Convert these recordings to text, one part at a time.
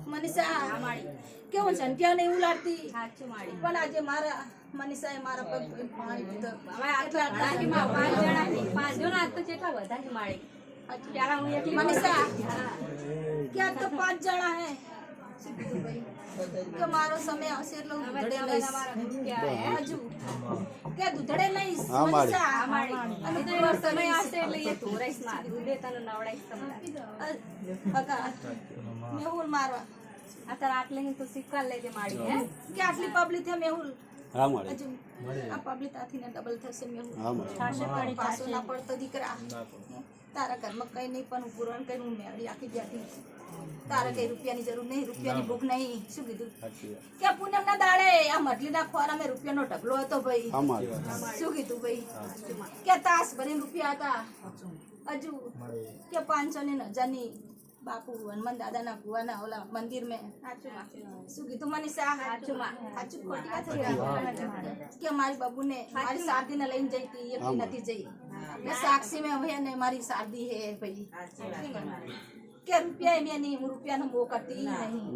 મનીષા કેવું સંત્યા નહીં ઉલાડતી પણ આજે મારા મનીષાએ મારા પગ પાણી દીધો હવે આટલા દાદીમાં 5 જણા 5 જણા તો જેટલા વધારે માળી ત્યારે હું એકલી મનીષા क्या तो 5 જણા હે કે મારો સમય આવશે એટલે હું દૂધડે લઈશ હજુ કે દૂધડે લઈશ મનીષા અને તમારો સમય આવશે એટલે એ ધોરાઈશ માં દૂધે તને નવડાઈશ તમને બકા મેહુલ મારવા અત્યારે આટલે તો સિક્કા લઈ દે માળી હે કે આટલી પબ્લિક છે મેહુલ હા મળે હજુ આ પબ્લિક આથીને ડબલ થશે મેહુલ હા મળે થાશે પાણી પાછો ના પડતો દીકરા તારા ઘરમાં કઈ નહીં પણ હું પુરાણ કરીને હું મેળી આખી બેઠી તારે કઈ રૂપિયાની જરૂર નહીં રૂપિયાની ભૂખ નહીં શું કીધું કે પૂનમ ના દાડે આ મટલીના ખોરા મેં રૂપિયાનો ઢગલો હતો ભાઈ શું કીધું ભાઈ કે તાસ ભરીને રૂપિયા હતા હજુ કે 500 ને 1000 ની બાપુ હનુમાન દાદાના કુવાના ઓલા મંદિર મેં શું કીધું મનીષા સાચું કે મારી બાબુને મારી શાદીને લઈને જઈ હતી એકલી નથી જઈ સાક્ષી મેં હવે ને મારી શાદી હે ભાઈ કે રૂપિયા મેં નહીં હું રૂપિયાનો મોહ કરતી નહીં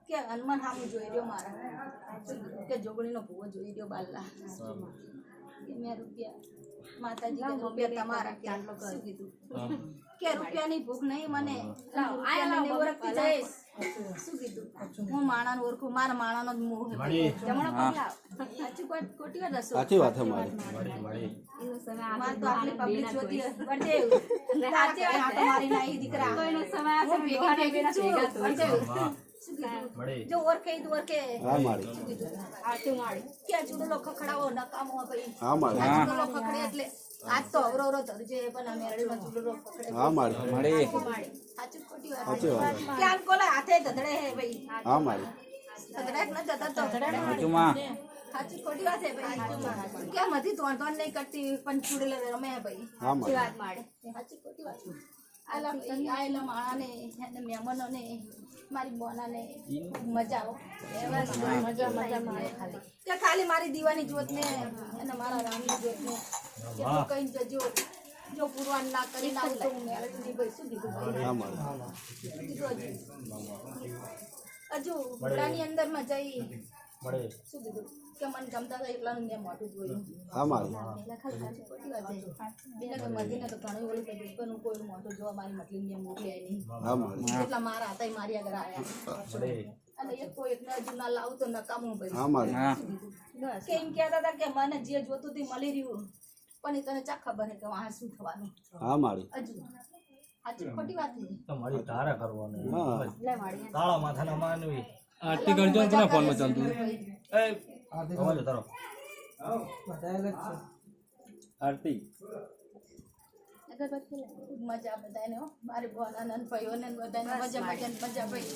કે હનુમાન સામું જોઈ રહ્યો મારા કે જોગણીનો ભૂવો જોઈ રહ્યો બાલ્લા કે મેં રૂપિયા માતાજી કે રૂપિયા તમારા કે શું કીધું કે રૂપિયાની ભૂખ નહીં મને રૂપિયાને ઓળખતી જઈશ શું કીધું હું માણાને ઓળખું મારા માણાનો જ મોહ ખોટી વાત હશે સાચી વાત અમારી મારે તો આટલી પબ્લિક જોતી બળદેવ સાચી વાત મારી નાઈ દીકરા કોઈનો સમય આવશે ભેગા શું કીધું જો ઓળખે તો ઓળખે હા મારી આટલું માળી કે ચૂડલો ખખડાવો નકામો ભાઈ હા મારી ચૂડલો ખખડે એટલે આજ તો અવરો ધરજે પણ મેરડીનો ચૂડલો ખખડે હા મારી મળી સાચું ખોટી સાચી વાત વાત કે આન કોલા હાથે ધધડે હે ભાઈ હા મારી ધધડે ન જતા તો સાચું માં સાચું ખોટી વાત હે ભાઈ કે મધી તોણ નહીં કરતી પણ ચૂડલે રમે હે ભાઈ હા મારી વાત માળે સાચું ખોટી વાત આયેલા માણાને અને મહેમાનોને મારી બોનાને મજા આવે મજા માળે ખાલી કે ખાલી મારી દીવાની જોતને અને મારા રામની જોતને કે તું કઈ જજો જો પુરવાન ના કરી ના તો હું મેળવી ભાઈ શું કીધું હા મારી હજુ પુરાની અંદર માં જઈ શું કીધું કે મને ગમતા હતા એટલાનું મેં મોટું જોયું હા મારી એટલે ખાલી સાચી ખોટી વાત છે બેને તો મધીને તો ઘણું ઓલું કર્યું પણ હું કોઈ મોટું જોવા મારી મતલી ને મોકલી આવી નહીં હા મારી એટલા મારા હતા મારી આગળ આવ્યા અને એક કોઈ એક હજુ ના લાવું તો નકામું ભાઈ હા મારી કે એમ કહેતા હતા કે મને જે જોતું તે મળી રહ્યું પણ એ તને ચા ખબર હે કે આ શું થવાનું હા મારી હજુ સાચી ખોટી વાત છે તમારી તારા કરવાનું હા લે માળી તાળા માથાના માનવી આરતી કરજો ને કોના ફોનમાં ચાલતું એ અવાજો તારો આરતી મજા બધાને હો મારી બોના ભાઈઓને બધાને મજા ભાઈ